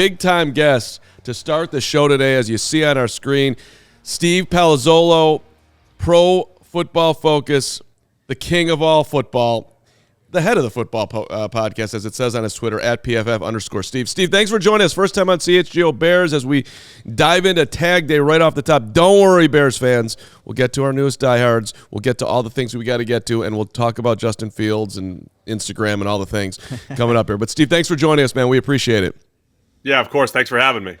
big-time guest to start the show today, as you see on our screen. Steve Palazzolo, Pro Football Focus, the king of all football, the head of the football podcast, as it says on his Twitter, at @PFF_Steve. Steve, thanks for joining us. First time on CHGO Bears as we dive into Tag Day right off the top. Don't worry, Bears fans. We'll get to our newest diehards. We'll get to all the things we got to get to, and we'll talk about Justin Fields and Instagram and all the things coming up here. But, Steve, thanks for joining us, man. We appreciate it. Yeah, of course. Thanks for having me.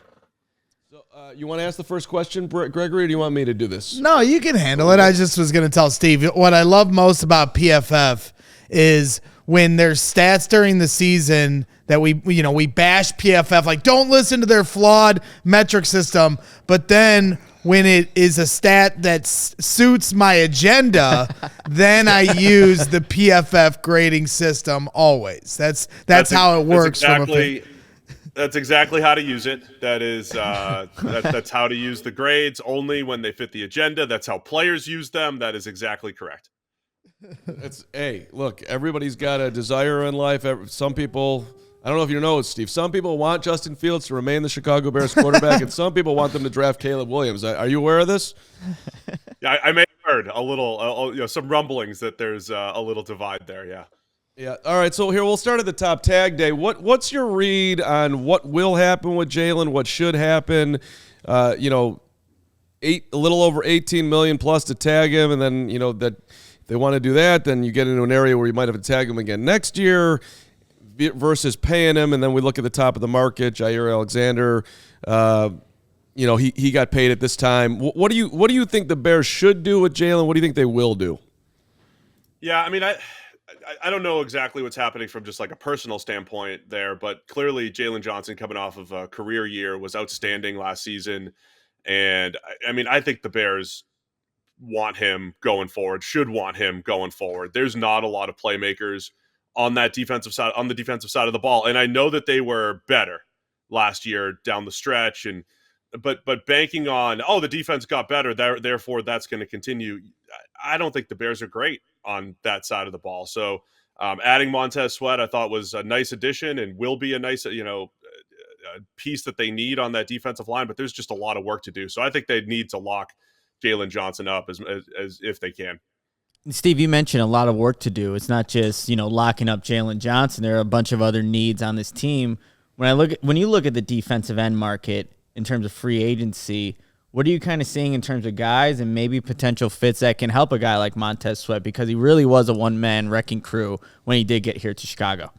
So, you want to ask the first question, Gregory, or do you want me to do this? No, you can handle it. I just was going to tell Steve, what I love most about PFF is when there's stats during the season that we bash PFF, like don't listen to their flawed metric system, but then when it is a stat that suits my agenda, then I use the PFF grading system always. That's how it works. That's exactly how to use it. That is that's how to use the grades only when they fit the agenda. That's how players use them. That is exactly correct. Hey, look, everybody's got a desire in life. Some people, I don't know if you know it, Steve, some people want Justin Fields to remain the Chicago Bears quarterback, and some people want them to draft Caleb Williams. Are you aware of this? Yeah, I may have heard a little, some rumblings that there's a little divide there, yeah. Yeah. All right. So here we'll start at the top. Tag Day. What's your read on what will happen with Jaylen? What should happen? A little over $18 million plus to tag him, and then that if they want to do that, then you get into an area where you might have to tag him again next year versus paying him. And then we look at the top of the market, Jair Alexander. He got paid at this time. What do you think the Bears should do with Jaylen? What do you think they will do? Yeah, I mean, I don't know exactly what's happening from just like a personal standpoint there, but clearly Jaylen Johnson, coming off of a career year, was outstanding last season. And I mean, I think the Bears want him going forward, should want him going forward. There's not a lot of playmakers on the defensive side of the ball. And I know that they were better last year down the stretch, but banking on, the defense got better, therefore that's going to continue. I don't think the Bears are great on that side of the ball. So adding Montez Sweat, I thought, was a nice addition and will be a nice, piece that they need on that defensive line, but there's just a lot of work to do. So I think they need to lock Jaylon Johnson up as if they can. Steve, you mentioned a lot of work to do. It's not just, locking up Jaylon Johnson. There are a bunch of other needs on this team. When you look at the defensive end market in terms of free agency, what are you kind of seeing in terms of guys and maybe potential fits that can help a guy like Montez Sweat, because he really was a one-man wrecking crew when he did get here to Chicago?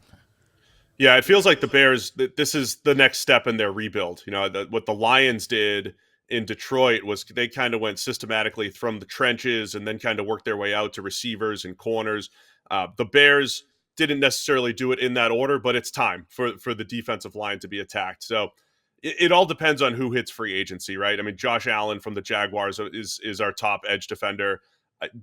Yeah, it feels like the Bears, this is the next step in their rebuild. What the Lions did in Detroit was they kind of went systematically from the trenches and then kind of worked their way out to receivers and corners. The Bears didn't necessarily do it in that order, but it's time for the defensive line to be attacked. So it all depends on who hits free agency, right? I mean, Josh Allen from the Jaguars is our top edge defender.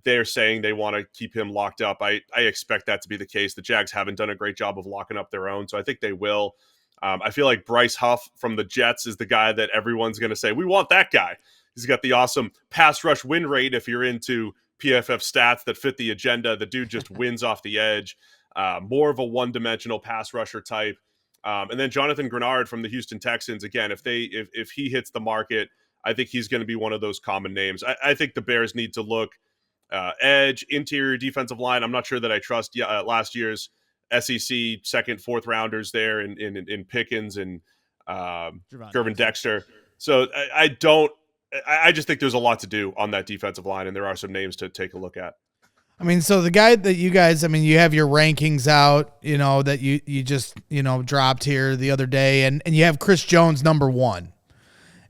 They're saying they want to keep him locked up. I expect that to be the case. The Jags haven't done a great job of locking up their own, so I think they will. I feel like Bryce Huff from the Jets is the guy that everyone's going to say, we want that guy. He's got the awesome pass rush win rate. If you're into PFF stats that fit the agenda, the dude just wins off the edge. More of a one-dimensional pass rusher type. And then Jonathan Grenard from the Houston Texans. Again, if he hits the market, I think he's going to be one of those common names. I think the Bears need to look edge, interior defensive line. I'm not sure that I trust last year's SEC second, fourth rounders there in Pickens and Gervin Dexter. So I just think there's a lot to do on that defensive line, and there are some names to take a look at. I mean, so the guy that you guys, you have your rankings out, that you just, dropped here the other day, and you have Chris Jones number 1.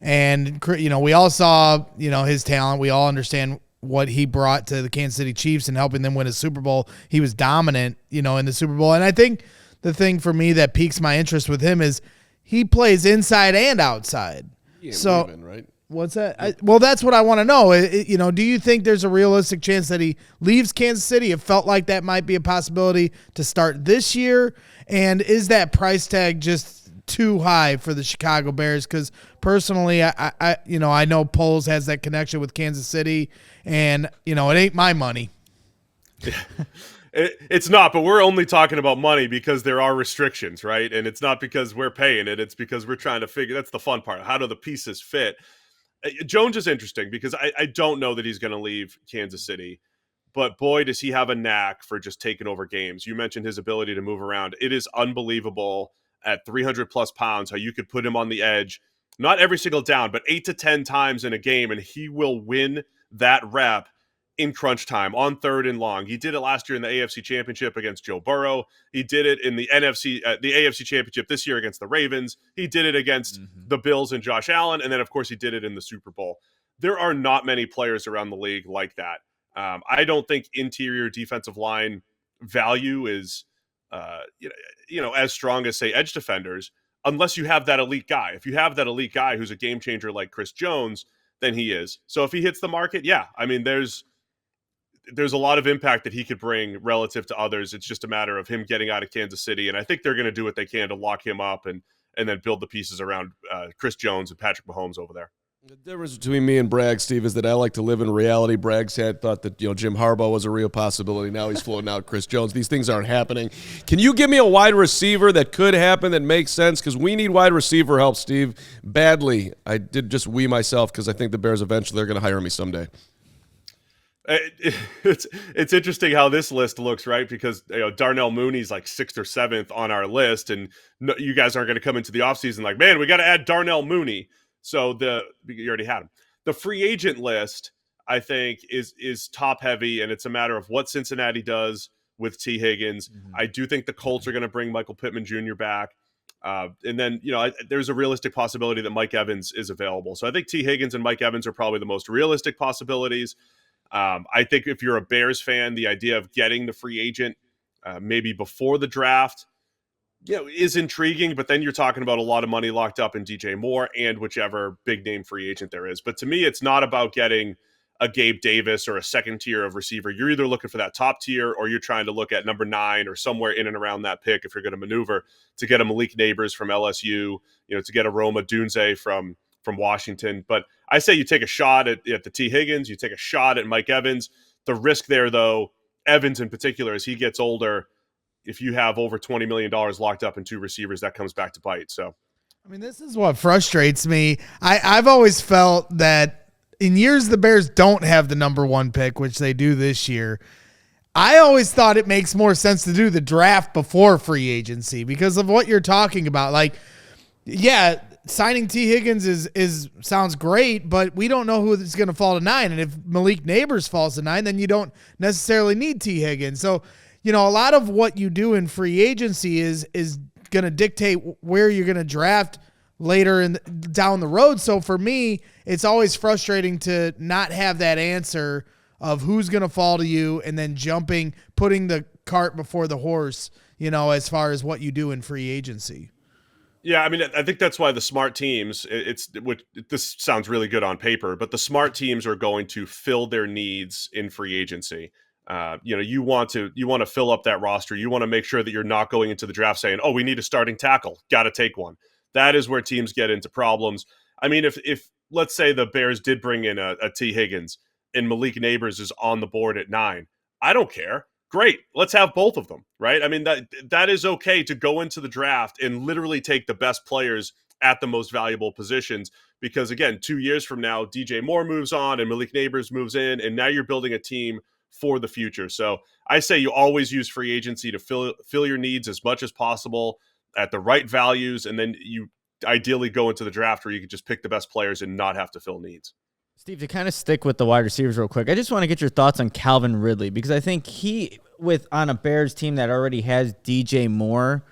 And, we all saw, his talent. We all understand what he brought to the Kansas City Chiefs and helping them win a Super Bowl. He was dominant, in the Super Bowl. And I think the thing for me that piques my interest with him is he plays inside and outside. So, leaving, right? What's that? Well, that's what I want to know. Do you think there's a realistic chance that he leaves Kansas City? It felt like that might be a possibility to start this year. And is that price tag just too high for the Chicago Bears? Because personally, I know Poles has that connection with Kansas City, and it ain't my money. It's not, but we're only talking about money because there are restrictions, right? And it's not because we're paying it. It's because we're trying to figure, that's the fun part. How do the pieces fit? Jones is interesting because I don't know that he's going to leave Kansas City, but boy, does he have a knack for just taking over games. You mentioned his ability to move around. It is unbelievable at 300 plus pounds how you could put him on the edge, not every single down, but 8 to 10 times in a game, and he will win that rep in crunch time on 3rd and long. He did it last year in the AFC Championship against Joe Burrow. He did it in the AFC Championship this year against the Ravens. He did it against the Bills and Josh Allen, and then of course he did it in the Super Bowl. There are not many players around the league like that. I don't think interior defensive line value is as strong as, say, edge defenders, unless you have that elite guy. If you have that elite guy who's a game changer like Chris Jones, then he is. So if he hits the market, yeah, I mean, there's a lot of impact that he could bring relative to others. It's just a matter of him getting out of Kansas City, and I think they're going to do what they can to lock him up and then build the pieces around Chris Jones and Patrick Mahomes over there. The difference between me and Bragg, Steve, is that I like to live in reality. Bragg's had thought that Jim Harbaugh was a real possibility. Now he's floating out Chris Jones. These things aren't happening. Can you give me a wide receiver that could happen that makes sense? Because we need wide receiver help, Steve, badly. I did just myself because I think the Bears eventually they're going to hire me someday. It's interesting how this list looks, right? Because Darnell Mooney's like 6th or 7th on our list, and you guys aren't going to come into the offseason like, man, we got to add Darnell Mooney. So you already had him. The free agent list, I think, is top heavy, and it's a matter of what Cincinnati does with T. Higgins. Mm-hmm. I do think the Colts are going to bring Michael Pittman Jr. back. And then, there's a realistic possibility that Mike Evans is available. So I think T. Higgins and Mike Evans are probably the most realistic possibilities. I think if you're a Bears fan, the idea of getting the free agent maybe before the draft, is intriguing, but then you're talking about a lot of money locked up in DJ Moore and whichever big name free agent there is. But to me, it's not about getting a Gabe Davis or a second tier of receiver. You're either looking for that top tier or you're trying to look at number 9 or somewhere in and around that pick if you're going to maneuver to get a Malik Neighbors from LSU, to get a Roma Dunze from Washington. But I say you take a shot at the T. Higgins, you take a shot at Mike Evans. The risk there, though, Evans in particular, as he gets older, if you have over $20 million locked up in 2 receivers, that comes back to bite. So, I mean, this is what frustrates me. I've always felt that in years the Bears don't have the number 1 pick, which they do this year. I always thought it makes more sense to do the draft before free agency because of what you're talking about. Like, yeah, signing T. Higgins is sounds great, but we don't know who is going to fall to 9. And if Malik Neighbors falls to 9, then you don't necessarily need T. Higgins. So, a lot of what you do in free agency is going to dictate where you're going to draft later down the road. So for me, it's always frustrating to not have that answer of who's going to fall to you and then putting the cart before the horse, as far as what you do in free agency. Yeah, I mean, I think that's why the smart teams, this sounds really good on paper, but the smart teams are going to fill their needs in free agency. You want to fill up that roster. You want to make sure that you're not going into the draft saying, oh, we need a starting tackle. Got to take one. That is where teams get into problems. I mean, if let's say the Bears did bring in a T. Higgins and Malik Neighbors is on the board at 9, I don't care. Great. Let's have both of them, right? I mean, that is okay to go into the draft and literally take the best players at the most valuable positions because, again, 2 years from now, DJ Moore moves on and Malik Neighbors moves in, and now you're building a team for the future. So I say you always use free agency to fill your needs as much as possible at the right values, and then you ideally go into the draft where you can just pick the best players and not have to fill needs. Steve, to kind of stick with the wide receivers real quick, I just want to get your thoughts on Calvin Ridley because I think on a Bears team that already has DJ Moore,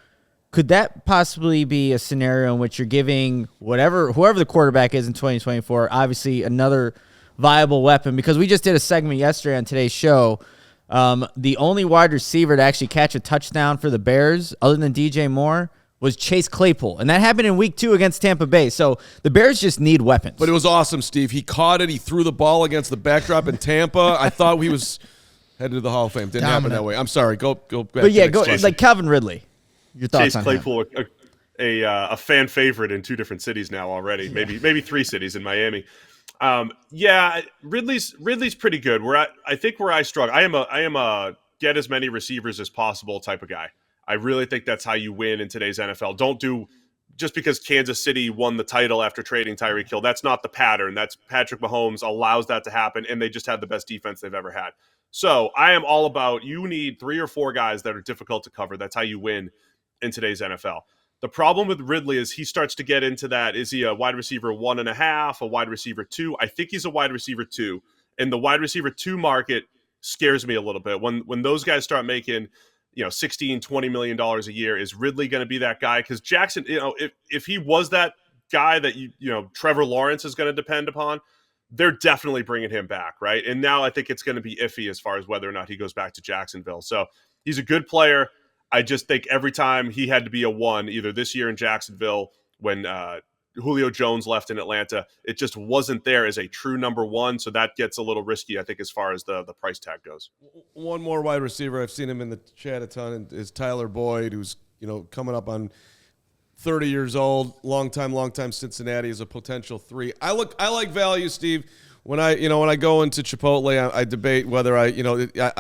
could that possibly be a scenario in which you're giving whoever the quarterback is in 2024, obviously another viable weapon? Because we just did a segment yesterday on today's show. The only wide receiver to actually catch a touchdown for the Bears, other than DJ Moore, was Chase Claypool. And that happened in week 2 against Tampa Bay. So the Bears just need weapons. But it was awesome, Steve. He caught it. He threw the ball against the backdrop in Tampa. I thought he was headed to the Hall of Fame. Didn't happen that way. I'm sorry. Go back. But yeah, go like Calvin Ridley. Your thoughts Chase on Claypool, a fan favorite in 2 different cities now already. Maybe 3 cities in Miami. Ridley's pretty good. I think where I struggle, I am a get as many receivers as possible type of guy. I really think that's how you win in today's NFL. Don't do just because Kansas City won the title after trading Tyreek Hill. That's not the pattern. That's Patrick Mahomes allows that to happen, and they just had the best defense they've ever had. So I am all about you need 3 or 4 guys that are difficult to cover. That's how you win in today's NFL. The problem with Ridley is he starts to get into that. Is he a wide receiver 1.5, a wide receiver 2? I think he's a wide receiver 2. And the wide receiver 2 market scares me a little bit. When those guys start making, $16, $20 million a year, is Ridley going to be that guy? Because Jackson, if he was that guy that Trevor Lawrence is going to depend upon, they're definitely bringing him back, right? And now I think it's going to be iffy as far as whether or not he goes back to Jacksonville. So he's a good player. I just think every time he had to be a 1, either this year in Jacksonville when Julio Jones left in Atlanta, it just wasn't there as a true number 1. So that gets a little risky, I think, as far as the price tag goes. One more wide receiver, I've seen him in the chat a ton, is Tyler Boyd, who's coming up on 30 years old, long time Cincinnati, is a potential 3. I like value, Steve. When I go into Chipotle, I debate whether I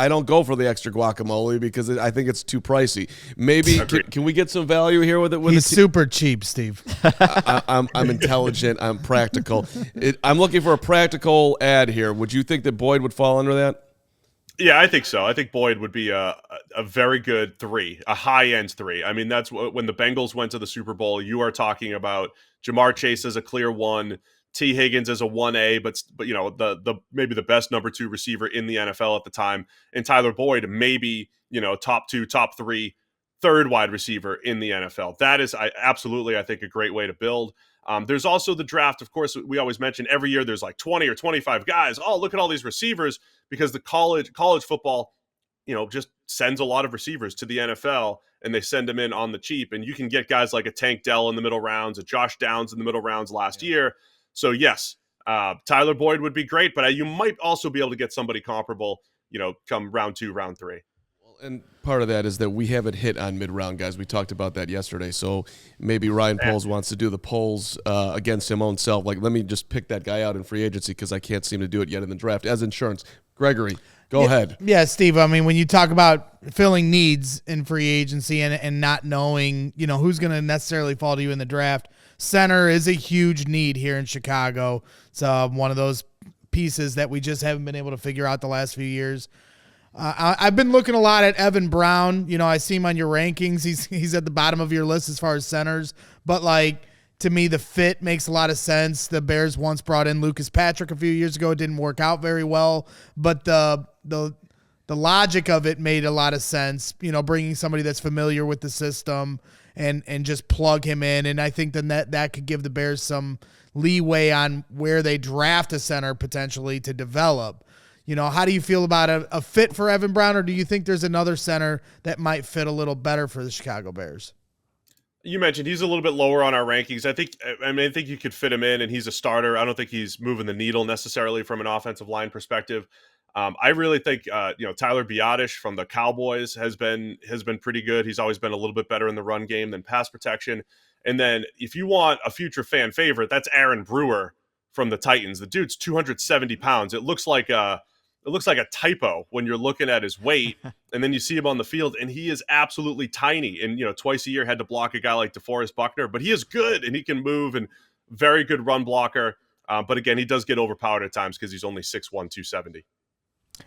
don't go for the extra guacamole because I think it's too pricey. Maybe can we get some value here with it? He's super cheap, Steve. I'm intelligent. I'm practical. I'm looking for a practical ad here. Would you think that Boyd would fall under that? Yeah, I think so. I think Boyd would be a very good 3, a high-end 3. I mean, that's when the Bengals went to the Super Bowl. You are talking about Jamar Chase as a clear 1, T. Higgins as a 1A, but the maybe the best number 2 receiver in the NFL at the time, and Tyler Boyd maybe top 2, top 3, third wide receiver in the NFL. That is absolutely, I think, a great way to build. There's also the draft. Of course, we always mention every year there's like 20 or 25 guys. Oh, look at all these receivers, because the college football, just sends a lot of receivers to the NFL, and they send them in on the cheap. And you can get guys like a Tank Dell in the middle rounds, a Josh Downs in the middle rounds last year. So yes, Tyler Boyd would be great, but you might also be able to get somebody comparable, come round 2, round 3. And part of that is that we haven't hit on mid-round guys. We talked about that yesterday. So maybe Ryan Poles wants to do the polls against him own self. Like, let me just pick that guy out in free agency because I can't seem to do it yet in the draft as insurance. Gregory, go ahead. Yeah, Steve. I mean, when you talk about filling needs in free agency and not knowing, who's going to necessarily fall to you in the draft, center is a huge need here in Chicago. It's one of those pieces that we just haven't been able to figure out the last few years. I've been looking a lot at Evan Brown. I see him on your rankings. He's at the bottom of your list as far as centers. But, to me, the fit makes a lot of sense. The Bears once brought in Lucas Patrick a few years ago. It didn't work out very well. But the logic of it made a lot of sense, bringing somebody that's familiar with the system and just plug him in. And I think then that could give the Bears some leeway on where they draft a center potentially to develop. How do you feel about a fit for Evan Brown, or do you think there's another center that might fit a little better for the Chicago Bears? You mentioned he's a little bit lower on our rankings. I think you could fit him in, and he's a starter. I don't think he's moving the needle necessarily from an offensive line perspective. I really think Tyler Biadasz from the Cowboys has been pretty good. He's always been a little bit better in the run game than pass protection. And then if you want a future fan favorite, that's Aaron Brewer from the Titans. The dude's 270 pounds. It looks like a typo when you're looking at his weight, and then you see him on the field, and he is absolutely tiny. And twice a year had to block a guy like DeForest Buckner, but he is good and he can move and very good run blocker. But again, he does get overpowered at times because he's only 6'1", 270.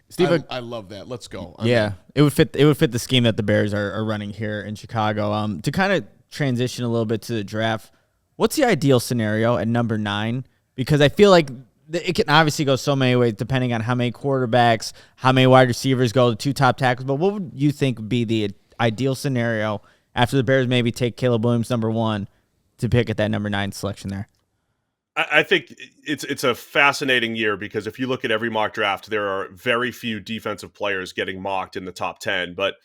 Steve, I love that. Let's go. It would fit the scheme that the Bears are running here in Chicago. To kind of transition a little bit to the draft, what's the ideal scenario at number 9? Because I feel like it can obviously go so many ways depending on how many quarterbacks, how many wide receivers go, the 2 top tackles. But what would you think would be the ideal scenario after the Bears maybe take Caleb Williams number 1 to pick at that number 9 selection there? I think it's a fascinating year because if you look at every mock draft, there are very few defensive players getting mocked in the top 10. But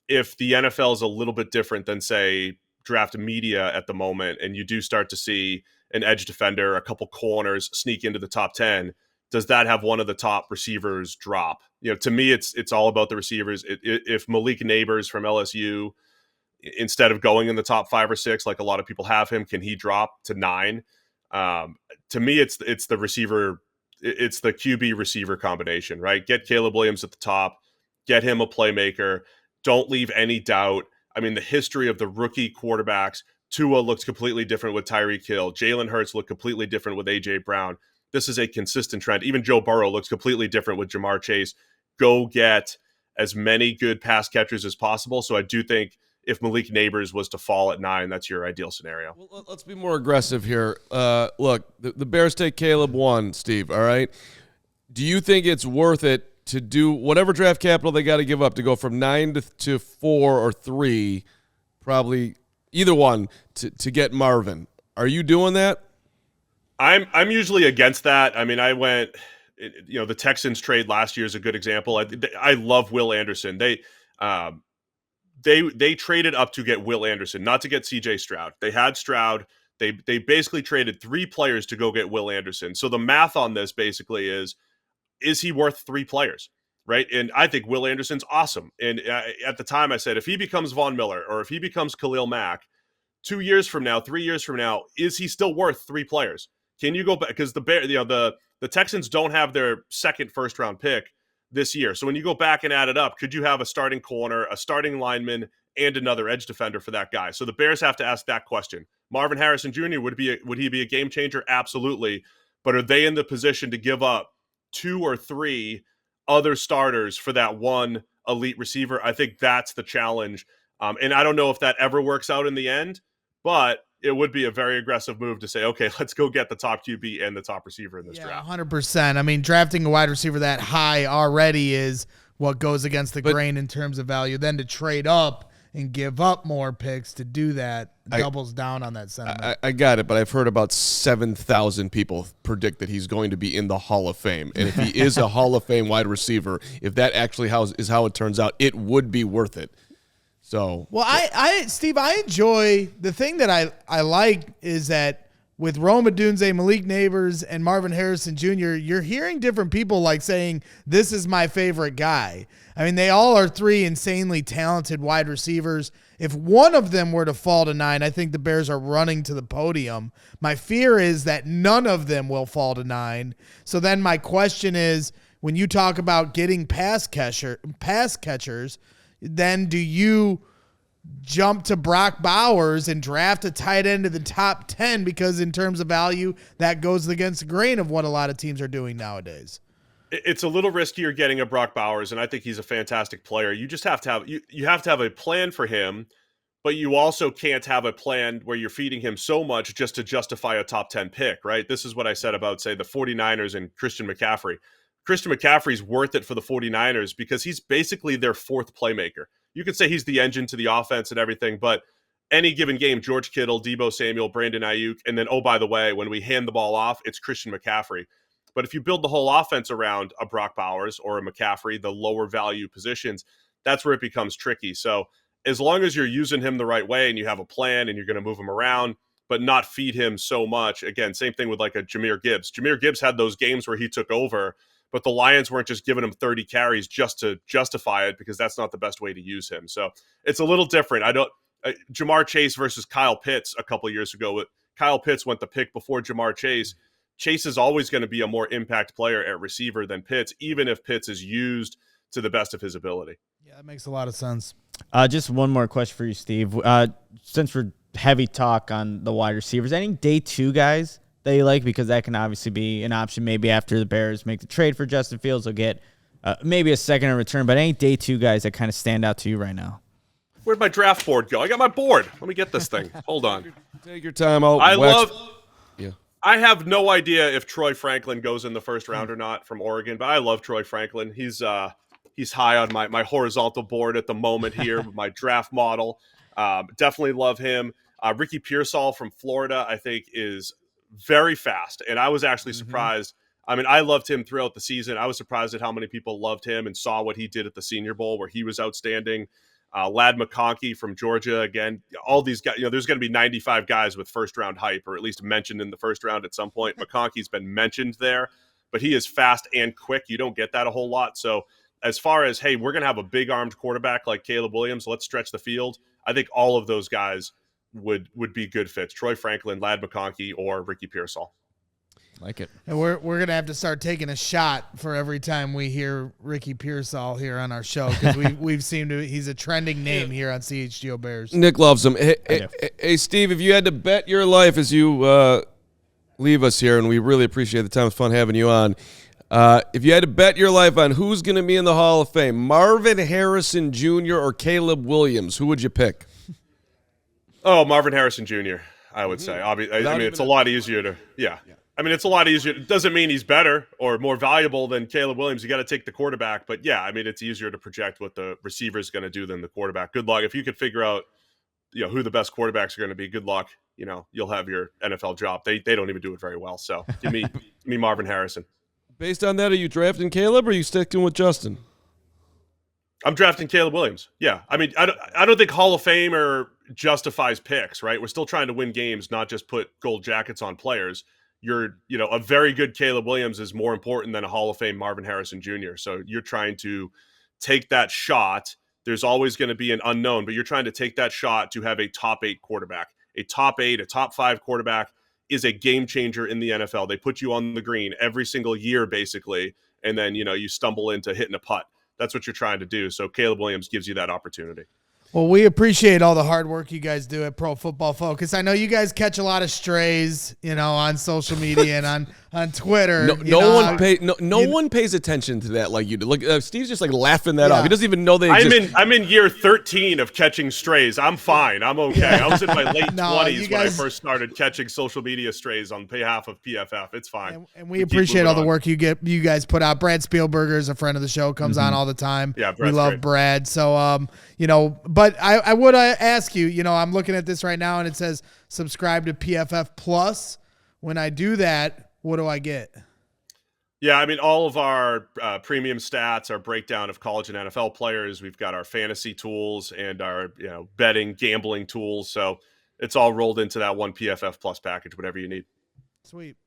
if the NFL is a little bit different than, say, draft media at the moment, and you do start to see an edge defender, a couple corners sneak into the top 10, does that have one of the top receivers drop? To me, it's all about the receivers. If Malik Neighbors from LSU, instead of going in the top 5 or 6, like a lot of people have him, can he drop to 9? To me, it's the receiver, it's the QB receiver combination, right? Get Caleb Williams at the top, get him a playmaker. Don't leave any doubt. I mean, the history of the rookie quarterbacks, Tua looks completely different with Tyreek Hill. Jalen Hurts looked completely different with A.J. Brown. This is a consistent trend. Even Joe Burrow looks completely different with Jamar Chase. Go get as many good pass catchers as possible. So I do think if Malik Neighbors was to fall at 9, that's your ideal scenario. Well, let's be more aggressive here. Look, the Bears take Caleb 1, Steve, all right? Do you think it's worth it to do whatever draft capital they got to give up to go from 9 to 4 or 3, probably either one, to get Marvin? Are you doing that? I'm usually against that. I mean, I went, the Texans trade last year is a good example. I love Will Anderson. They traded up to get Will Anderson, not to get C.J. Stroud. They had Stroud. They basically traded 3 players to go get Will Anderson. So the math on this basically is he worth 3 players, right? And I think Will Anderson's awesome. And at the time I said, if he becomes Von Miller or if he becomes Khalil Mack, 2 years from now, 3 years from now, is he still worth 3 players? Can you go back? Because the Texans don't have their second first-round pick this year. So when you go back and add it up, could you have a starting corner, a starting lineman, and another edge defender for that guy? So the Bears have to ask that question. Marvin Harrison Jr., would he be a game changer? Absolutely. But are they in the position to give up 2 or 3 other starters for that one elite receiver? I think that's the challenge. And I don't know if that ever works out in the end, but it would be a very aggressive move to say, okay, let's go get the top QB and the top receiver in this draft. 100%. I mean, drafting a wide receiver that high already is what goes against the grain in terms of value. Then to trade up and give up more picks to do that doubles down on that sentiment. I got it, but I've heard about 7,000 people predict that he's going to be in the Hall of Fame. And if he is a Hall of Fame wide receiver, if that actually is how it turns out, it would be worth it. So, well, Steve, I enjoy the thing that I like is that with Rome Odunze, Malik Neighbors, and Marvin Harrison Jr., you're hearing different people like saying, this is my favorite guy. I mean, they all are 3 insanely talented wide receivers. If one of them were to fall to 9, I think the Bears are running to the podium. My fear is that none of them will fall to 9. So then my question is, when you talk about getting pass catchers, then do you jump to Brock Bowers and draft a tight end to the top 10? Because in terms of value, that goes against the grain of what a lot of teams are doing nowadays. It's a little riskier getting a Brock Bowers, and I think he's a fantastic player. You just have to have you have to have a plan for him, but you also can't have a plan where you're feeding him so much just to justify a top 10 pick, right? This is what I said about, say, the 49ers and Christian McCaffrey. Christian McCaffrey's worth it for the 49ers because he's basically their 4th playmaker. You could say he's the engine to the offense and everything, but any given game, George Kittle, Deebo Samuel, Brandon Ayuk, and then, oh, by the way, when we hand the ball off, it's Christian McCaffrey. But if you build the whole offense around a Brock Bowers or a McCaffrey, the lower value positions, that's where it becomes tricky. So as long as you're using him the right way and you have a plan and you're going to move him around, but not feed him so much. Again, same thing with like a Jahmyr Gibbs. Jahmyr Gibbs had those games where he took over, but the Lions weren't just giving him 30 carries just to justify it because that's not the best way to use him. So it's a little different. Jamar Chase versus Kyle Pitts a couple of years ago. Kyle Pitts went the pick before Jamar Chase. Chase is always going to be a more impact player at receiver than Pitts, even if Pitts is used to the best of his ability. Yeah, that makes a lot of sense. Just one more question for you, Steve. Since we're heavy talk on the wide receivers, any day 2 guys that you like? Because that can obviously be an option. Maybe after the Bears make the trade for Justin Fields, they'll get maybe a second in return. But any day 2 guys that kind of stand out to you right now? Where'd my draft board go? I got my board. Let me get this thing. Hold on. Take your time out. I have no idea if Troy Franklin goes in the first round or not from Oregon, but I love Troy Franklin. He's high on my horizontal board at the moment here with my draft model. Definitely love him. Ricky Pearsall from Florida, I think, is very fast, and I was actually surprised. I mean, I loved him throughout the season. I was surprised at how many people loved him and saw what he did at the Senior Bowl, where he was outstanding. Ladd McConkey from Georgia, again, all these guys, there's going to be 95 guys with first-round hype, or at least mentioned in the first round at some point. McConkey's been mentioned there, but he is fast and quick. You don't get that a whole lot. So as far as, hey, we're going to have a big-armed quarterback like Caleb Williams, let's stretch the field, I think all of those guys would be good fits. Troy Franklin, Ladd McConkey, or Ricky Pearsall. Like it. And we're gonna have to start taking a shot for every time we hear Ricky Pearsall here on our show, because we've seen he's a trending name here on CHGO Bears. Nick loves him. Hey, Steve, if you had to bet your life as you leave us here, and we really appreciate the time. It's fun having you on. If you had to bet your life on who's going to be in the Hall of Fame, Marvin Harrison Jr. or Caleb Williams, who would you pick? Oh, Marvin Harrison Jr., I would say. I mean, it's a lot easier to – yeah. I mean, it's a lot easier. It doesn't mean he's better or more valuable than Caleb Williams. You got to take the quarterback. But, yeah, I mean, it's easier to project what the receiver is going to do than the quarterback. Good luck. If you could figure out, who the best quarterbacks are going to be, good luck. You'll have your NFL job. They don't even do it very well. So give me Marvin Harrison. Based on that, are you drafting Caleb or are you sticking with Justin? I'm drafting Caleb Williams. Yeah. I mean, I don't think Hall of Famer justifies picks, right? We're still trying to win games, not just put gold jackets on players. A very good Caleb Williams is more important than a Hall of Fame Marvin Harrison Jr. So you're trying to take that shot. There's always going to be an unknown, but you're trying to take that shot to have a top 8 quarterback. A top 8, a top 5 quarterback is a game changer in the NFL. They put you on the green every single year, basically, and then, you stumble into hitting a putt. That's what you're trying to do. So Caleb Williams gives you that opportunity. Well, we appreciate all the hard work you guys do at Pro Football Focus. I know you guys catch a lot of strays, on social media and on Twitter. No one pays attention to that like you do. Like Steve's just like laughing that off. He doesn't even know they exist. I'm in year 13 of catching strays. I'm fine. I'm okay. I was in my late 20s when I first started catching social media strays on behalf of PFF. It's fine. And we appreciate all the work you guys put out. Brad Spielberger is a friend of the show, comes on all the time. Yeah, Brad's we love great. Brad. So but I would ask you, I'm looking at this right now and it says subscribe to PFF Plus. When I do that, what do I get? Yeah, I mean, all of our premium stats, our breakdown of college and NFL players. We've got our fantasy tools and our betting, gambling tools. So it's all rolled into that one PFF Plus package, whatever you need. Sweet.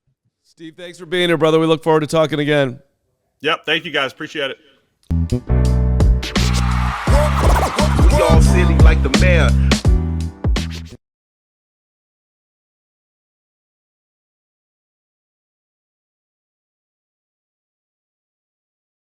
Steve, thanks for being here, brother. We look forward to talking again. Yep, thank you guys. Appreciate it. We all silly like the mayor.